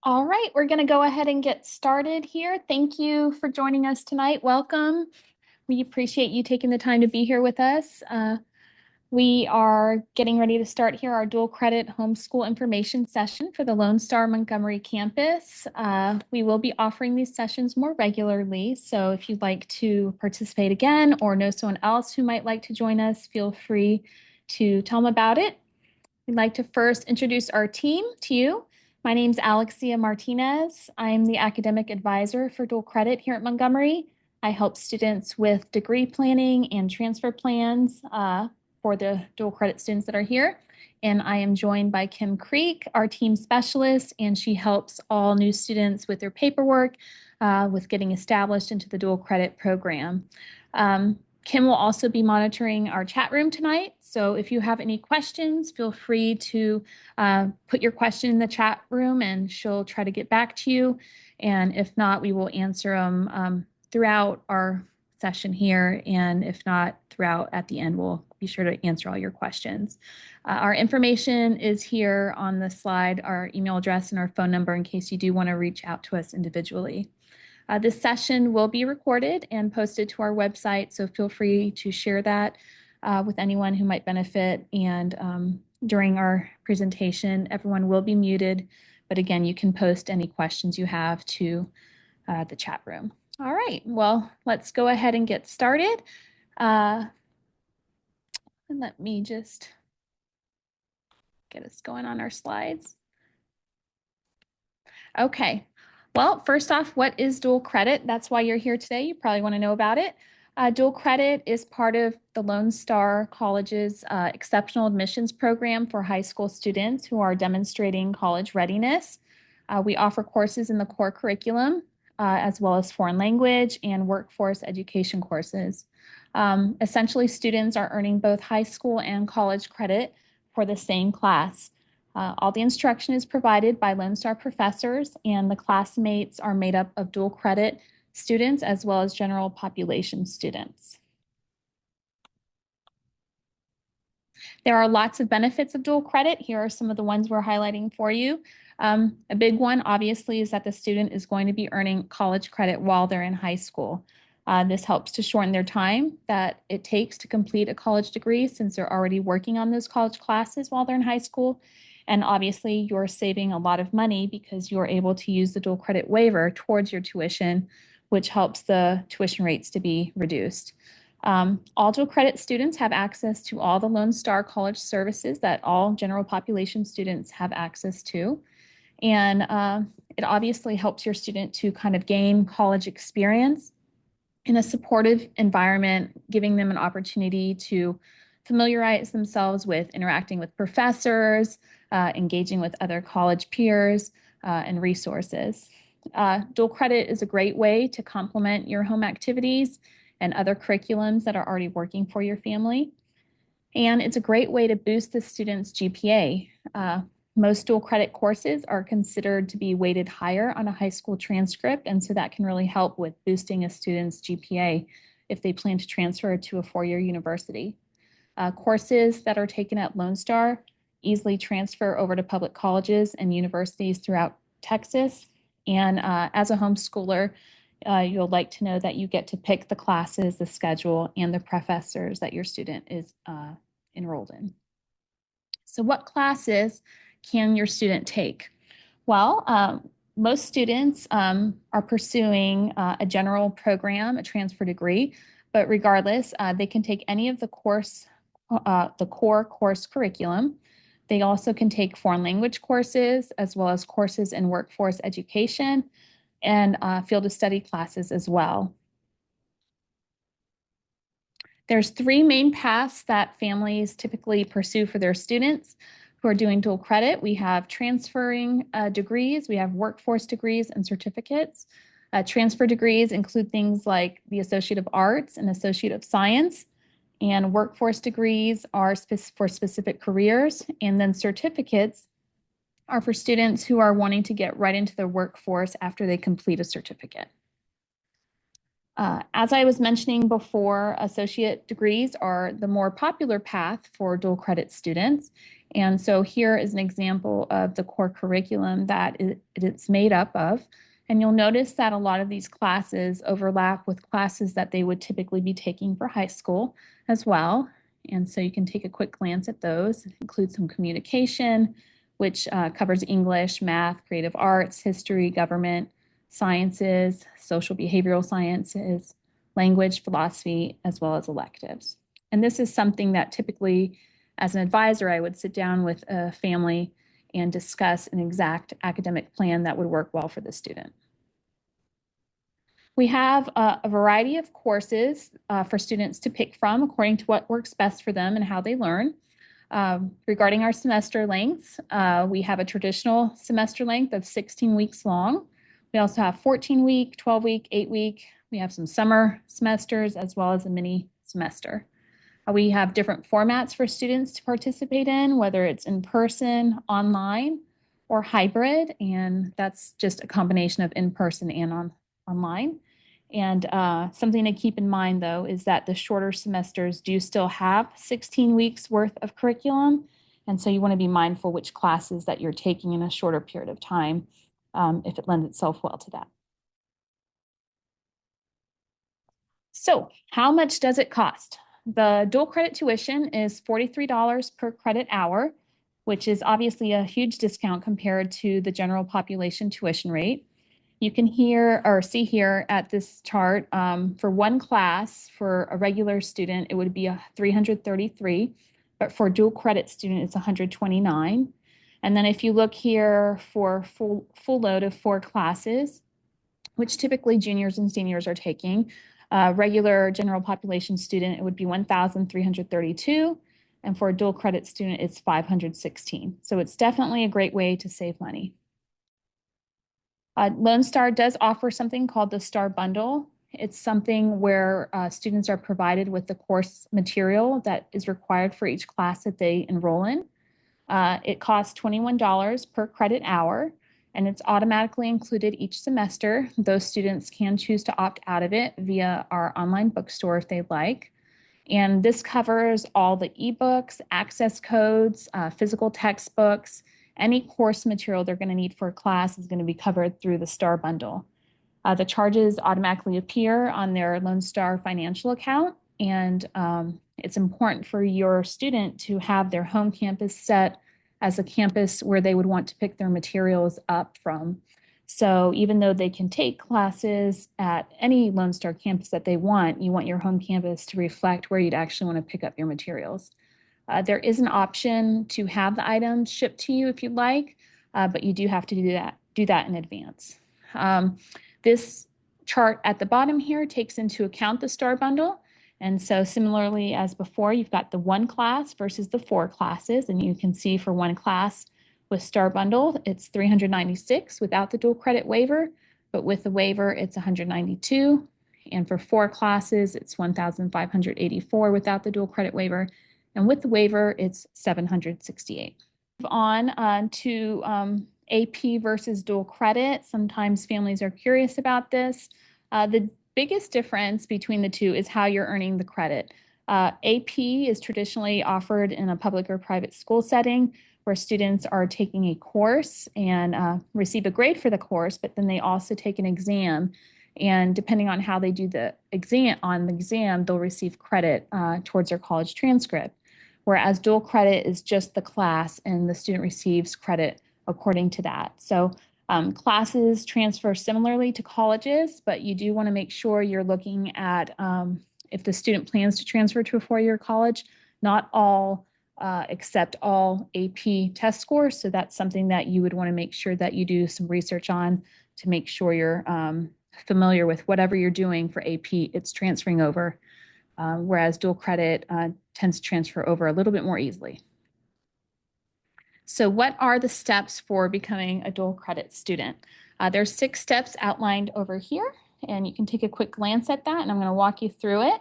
All right, we're going to go ahead and get started here. Thank you for joining us tonight. Welcome. We appreciate you taking the time to be here with us. We are getting ready to start here our dual credit homeschool information session for the Lone Star Montgomery campus. We will be offering these sessions more regularly, so if you'd like to participate again or know someone else who might like to join us, feel free to tell them about it. We'd like to first introduce our team to you. My name's Alexia Martinez. I'm the academic advisor for dual credit here at Montgomery. I help students with degree planning and transfer plans for the dual credit students that are here. And I am joined by Kim Creek, our team specialist, and she helps all new students with their paperwork, with getting established into the dual credit program. Kim will also be monitoring our chat room tonight. So if you have any questions, feel free to put your question in the chat room and she'll try to get back to you. And if not, we will answer them throughout our session here. And if not, throughout at the end, we'll be sure to answer all your questions. Our information is here on the slide, our email address and our phone number in case you do want to reach out to us individually. This session will be recorded and posted to our website, so feel free to share that with anyone who might benefit. And during our presentation, everyone will be muted, but again, you can post any questions you have to the chat room. All right, well, let's go ahead and get started. And let me just get us going on our slides. Okay. Well, first off, what is dual credit? That's why you're here today. You probably want to know about it. Dual credit is part of the Lone Star College's exceptional admissions program for high school students who are demonstrating college readiness. We offer courses in the core curriculum, as well as foreign language and workforce education courses. Essentially, students are earning both high school and college credit for the same class. All the instruction is provided by Lone Star professors, and the classmates are made up of dual credit students as well as general population students. There are lots of benefits of dual credit. Here are some of the ones we're highlighting for you. A big one, obviously, is that the student is going to be earning college credit while they're in high school. This helps to shorten their time that it takes to complete a college degree since they're already working on those college classes while they're in high school. And obviously, you're saving a lot of money because you're able to use the dual credit waiver towards your tuition, which helps the tuition rates to be reduced. All dual credit students have access to all the Lone Star College services that all general population students have access to. And it obviously helps your student to kind of gain college experience in a supportive environment, giving them an opportunity to familiarize themselves with interacting with professors, engaging with other college peers, and resources. Dual credit is a great way to complement your home activities and other curriculums that are already working for your family. And it's a great way to boost the student's GPA. Most dual credit courses are considered to be weighted higher on a high school transcript, and so that can really help with boosting a student's GPA if they plan to transfer to a four-year university. Courses that are taken at Lone Star easily transfer over to public colleges and universities throughout Texas. And as a homeschooler, you'll like to know that you get to pick the classes, the schedule, and the professors that your student is enrolled in. So what classes can your student take? Well, most students are pursuing a general program, a transfer degree, but regardless, they can take any of the core course curriculum. They also can take foreign language courses as well as courses in workforce education and field of study classes as well. There's three main paths that families typically pursue for their students who are doing dual credit. We have transferring degrees, we have workforce degrees and certificates. Transfer degrees include things like the Associate of Arts and Associate of Science, and workforce degrees are for specific careers, and then certificates are for students who are wanting to get right into the workforce after they complete a certificate. As I was mentioning before, associate degrees are the more popular path for dual credit students, And so here is an example of the core curriculum that it's made up of. And you'll notice that a lot of these classes overlap with classes that they would typically be taking for high school as well. And so you can take a quick glance at those. It includes some communication, which covers English, math, creative arts, history, government, sciences, social behavioral sciences, language, philosophy, as well as electives. And this is something that typically, as an advisor, I would sit down with a family and discuss an exact academic plan that would work well for the student. We have a variety of courses for students to pick from according to what works best for them and how they learn. Regarding our semester lengths, we have a traditional semester length of 16 weeks long. We also have 14-week, 12-week, 8-week. We have some summer semesters as well as a mini semester. We have different formats for students to participate in, whether it's in person, online, or hybrid, and that's just a combination of in person and online. And something to keep in mind, though, is that the shorter semesters do still have 16 weeks worth of curriculum. And so you want to be mindful which classes that you're taking in a shorter period of time if it lends itself well to that. So how much does it cost? The dual credit tuition is $43 per credit hour, which is obviously a huge discount compared to the general population tuition rate. You can hear or see here at this chart for one class for a regular student, it would be a 333, but for a dual credit student, it's 129. And then if you look here for full load of 4 classes, which typically juniors and seniors are taking, regular general population student, it would be 1,332. And for a dual credit student, it's 516. So it's definitely a great way to save money. Lone Star does offer something called the Star Bundle. It's something where students are provided with the course material that is required for each class that they enroll in. It costs $21 per credit hour, and it's automatically included each semester. Those students can choose to opt out of it via our online bookstore if they'd like. And this covers all the ebooks, access codes, physical textbooks, any course material they're going to need for a class is going to be covered through the Star Bundle. The charges automatically appear on their Lone Star financial account, and it's important for your student to have their home campus set as a campus where they would want to pick their materials up from. So even though they can take classes at any Lone Star campus that they want, you want your home campus to reflect where you'd actually want to pick up your materials. There is an option to have the items shipped to you if you'd like, but you do have to do that in advance. This chart at the bottom here takes into account the Star Bundle. And so similarly as before, you've got the 1 class versus the 4 classes. And you can see for 1 class with Star Bundle, it's $396 without the dual credit waiver, but with the waiver, it's $192. And for 4 classes, it's $1,584 without the dual credit waiver. And with the waiver, it's $768. On to AP versus dual credit. Sometimes families are curious about this. The biggest difference between the two is how you're earning the credit. AP is traditionally offered in a public or private school setting where students are taking a course and receive a grade for the course, but then they also take an exam. And depending on how they do the exam, they'll receive credit towards their college transcript. Whereas dual credit is just the class and the student receives credit according to that. So classes transfer similarly to colleges, but you do want to make sure you're looking at if the student plans to transfer to a 4-year college, not all accept all AP test scores. So that's something that you would want to make sure that you do some research on to make sure you're familiar with whatever you're doing for AP, it's transferring over. Whereas dual credit tends to transfer over a little bit more easily. So what are the steps for becoming a dual credit student? There's 6 steps outlined over here, and you can take a quick glance at that, and I'm going to walk you through it.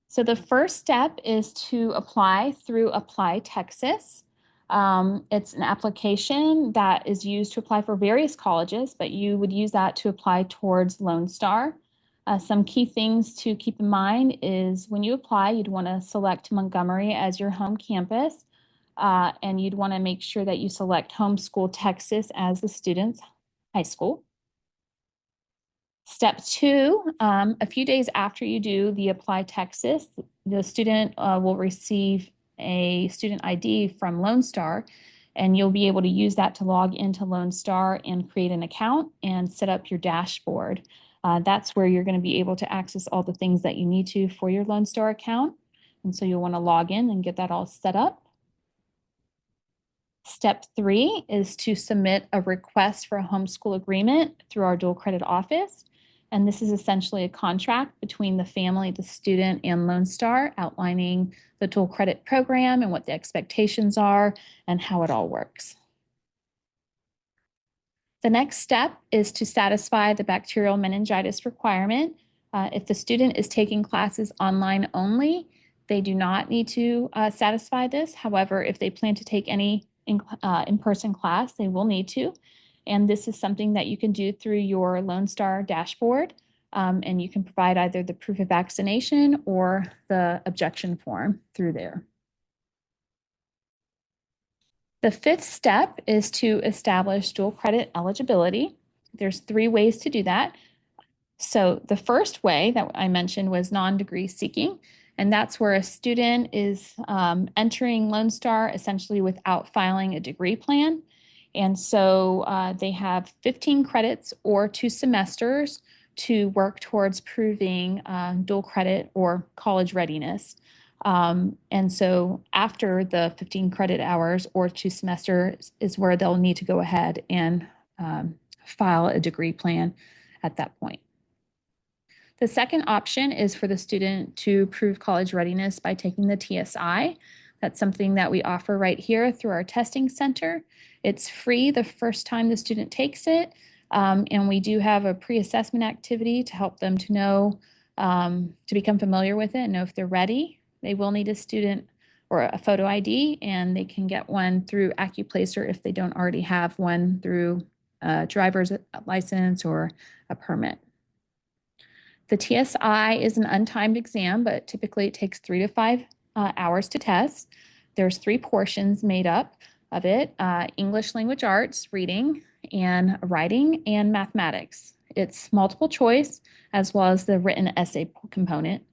So the first step is to apply through Apply Texas. It's an application that is used to apply for various colleges, but you would use that to apply towards Lone Star. Some key things to keep in mind is when you apply, you'd want to select Montgomery as your home campus, and you'd want to make sure that you select Homeschool Texas as the student's high school. Step two, a few days after you do the Apply Texas, the student will receive a student ID from Lone Star, and you'll be able to use that to log into Lone Star and create an account and set up your dashboard. That's where you're going to be able to access all the things that you need to for your Lone Star account. And so you'll want to log in and get that all set up. Step three is to submit a request for a homeschool agreement through our dual credit office. And this is essentially a contract between the family, the student, and Lone Star, outlining the dual credit program and what the expectations are and how it all works. The next step is to satisfy the bacterial meningitis requirement. If the student is taking classes online only, they do not need to satisfy this. However, if they plan to take any in-person class, they will need to. And this is something that you can do through your Lone Star dashboard. And you can provide either the proof of vaccination or the objection form through there. The fifth step is to establish dual credit eligibility. There's 3 ways to do that. So the first way that I mentioned was non-degree seeking, and that's where a student is entering Lone Star essentially without filing a degree plan. And so they have 15 credits or 2 semesters to work towards proving dual credit or college readiness. And so after the 15 credit hours or 2 semesters is where they'll need to go ahead and file a degree plan at that point. The second option is for the student to prove college readiness by taking the TSI. That's something that we offer right here through our testing center. It's free the first time the student takes it, and we do have a pre-assessment activity to help them to know, to become familiar with it and know if they're ready. They will need a student or a photo ID, and they can get one through AccuPlacer if they don't already have one through a driver's license or a permit. The TSI is an untimed exam, but typically it takes 3 to 5 hours to test. There's 3 portions made up of it: English language arts, reading, and writing, and mathematics. It's multiple choice as well as the written essay component.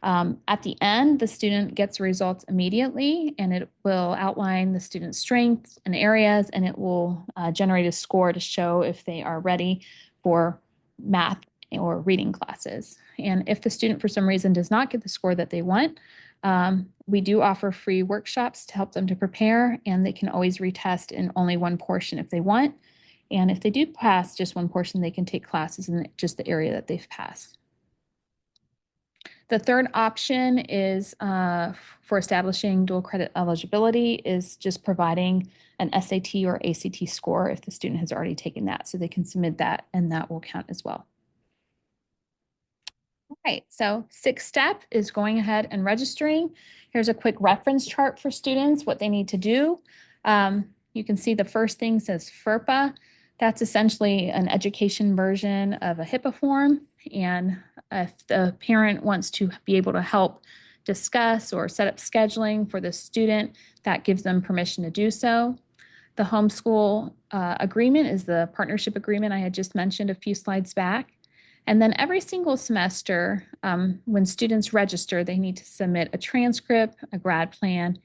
At the end, the student gets results immediately, and it will outline the student's strengths and areas, and it will generate a score to show if they are ready for math or reading classes. And if the student for some reason does not get the score that they want, we do offer free workshops to help them to prepare, and they can always retest in only one portion if they want. And if they do pass just one portion, they can take classes in just the area that they've passed. The third option is for establishing dual credit eligibility is just providing an SAT or ACT score if the student has already taken that, so they can submit that and that will count as well. All right, so 6th step is going ahead and registering. Here's a quick reference chart for students, what they need to do. You can see the first thing says FERPA. That's essentially an education version of a HIPAA form. And if the parent wants to be able to help discuss or set up scheduling for the student, that gives them permission to do so. The homeschool agreement is the partnership agreement I had just mentioned a few slides back. And then every single semester, when students register, they need to submit a transcript, a grad plan,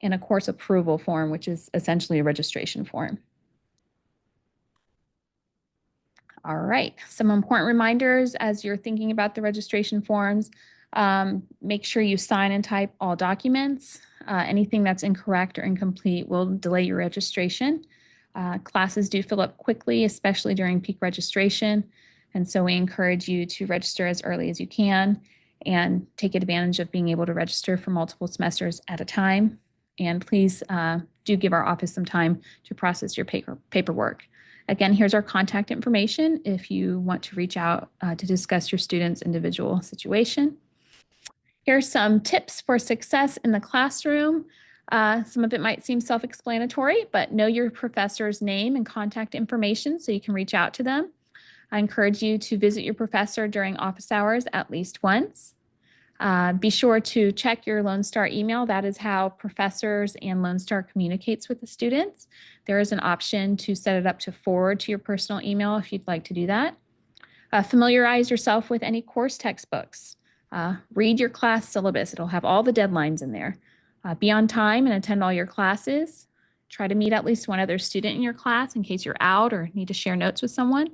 and a course approval form, which is essentially a registration form. All right, some important reminders as you're thinking about the registration forms. Make sure you sign and type all documents. Anything that's incorrect or incomplete will delay your registration. Classes do fill up quickly, especially during peak registration. And so we encourage you to register as early as you can and take advantage of being able to register for multiple semesters at a time. And please do give our office some time to process your paperwork. Again, here's our contact information if you want to reach out to discuss your student's individual situation. Here's some tips for success in the classroom. Some of it might seem self-explanatory, but know your professor's name and contact information so you can reach out to them. I encourage you to visit your professor during office hours at least once. Be sure to check your Lone Star email. That is how professors and Lone Star communicates with the students. There is an option to set it up to forward to your personal email if you'd like to do that. Familiarize yourself with any course textbooks. Read your class syllabus. It'll have all the deadlines in there. Be on time and attend all your classes. Try to meet at least one other student in your class in case you're out or need to share notes with someone.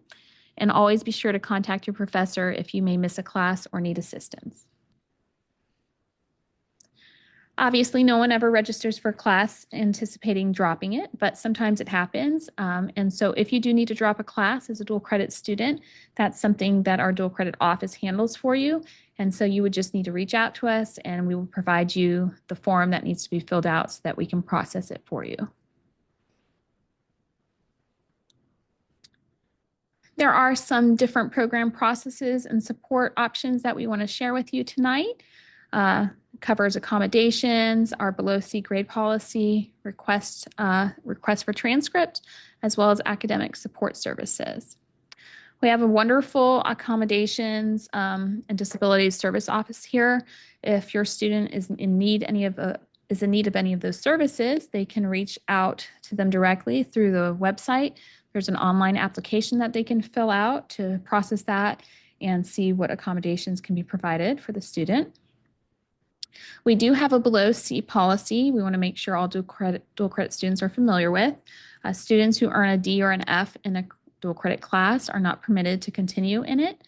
And always be sure to contact your professor if you may miss a class or need assistance. Obviously, no one ever registers for class anticipating dropping it, but sometimes it happens. And so if you do need to drop a class as a dual credit student, that's something that our dual credit office handles for you. And so you would just need to reach out to us and we will provide you the form that needs to be filled out so that we can process it for you. There are some different program processes and support options that we want to share with you tonight. Covers accommodations, our below C grade policy, request for transcript, as well as academic support services. We have a wonderful accommodations and disabilities service office here. If your student is in need of any of those services, they can reach out to them directly through the website. There's an online application that they can fill out to process that and see what accommodations can be provided for the student. We do have a below C policy we want to make sure all dual credit students are familiar with. Students who earn a D or an F in a dual credit class are not permitted to continue in it.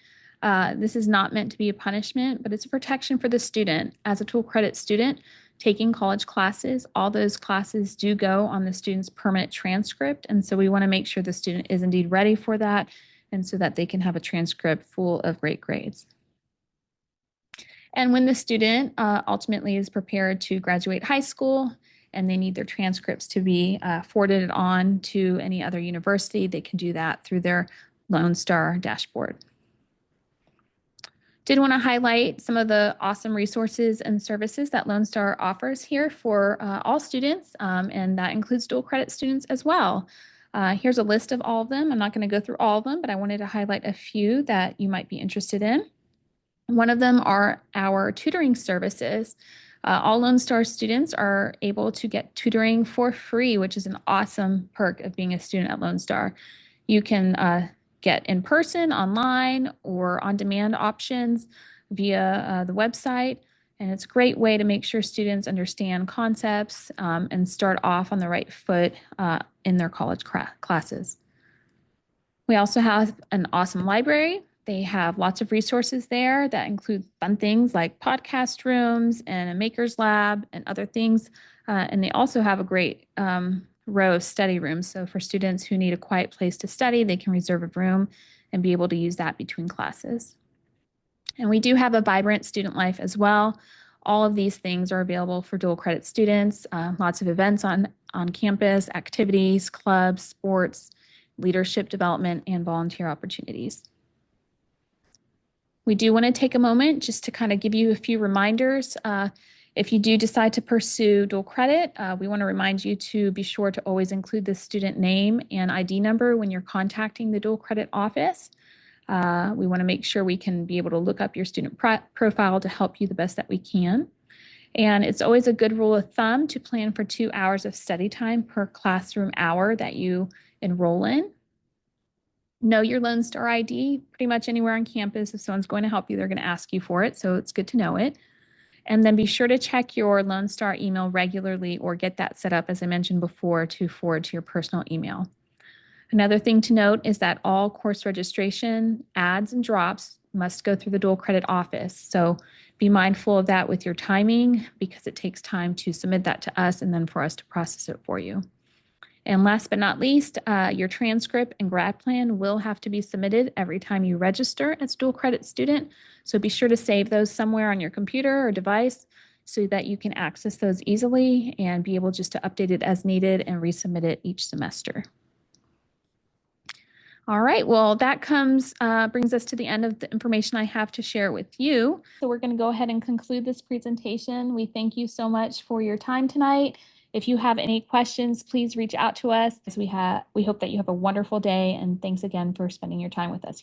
This is not meant to be a punishment, but it's a protection for the student. As a dual credit student taking college classes, all those classes do go on the student's permanent transcript, and so we want to make sure the student is indeed ready for that and so that they can have a transcript full of great grades. And when the student ultimately is prepared to graduate high school and they need their transcripts to be forwarded on to any other university, they can do that through their Lone Star dashboard. Did want to highlight some of the awesome resources and services that Lone Star offers here for all students, and that includes dual credit students as well. Here's a list of all of them. I'm not going to go through all of them, but I wanted to highlight a few that you might be interested in. One of them are our tutoring services. All Lone Star students are able to get tutoring for free, which is an awesome perk of being a student at Lone Star. You can get in person, online, or on-demand options via the website. And it's a great way to make sure students understand concepts and start off on the right foot in their college classes. We also have an awesome library. They have lots of resources there that include fun things like podcast rooms and a maker's lab and other things. And they also have a great row of study rooms. So for students who need a quiet place to study, they can reserve a room and be able to use that between classes. And we do have a vibrant student life as well. All of these things are available for dual credit students. Lots of events on campus, activities, clubs, sports, leadership development, and volunteer opportunities. We do want to take a moment just to kind of give you a few reminders. If you do decide to pursue dual credit, we want to remind you to be sure to always include the student name and ID number when you're contacting the dual credit office. We want to make sure we can be able to look up your student profile to help you the best that we can. And it's always a good rule of thumb to plan for 2 hours of study time per classroom hour that you enroll in. Know your Lone Star ID pretty much anywhere on campus. If someone's going to help you, they're going to ask you for it, so it's good to know it. And then be sure to check your Lone Star email regularly or get that set up, as I mentioned before, to forward to your personal email. Another thing to note is that all course registration, adds, and drops must go through the dual credit office. So be mindful of that with your timing because it takes time to submit that to us and then for us to process it for you. And last but not least, your transcript and grad plan will have to be submitted every time you register as a dual credit student. So be sure to save those somewhere on your computer or device so that you can access those easily and be able just to update it as needed and resubmit it each semester. All right, well, that brings us to the end of the information I have to share with you. So we're going to go ahead and conclude this presentation. We thank you so much for your time tonight. If you have any questions, please reach out to us. We hope that you have a wonderful day, and thanks again for spending your time with us.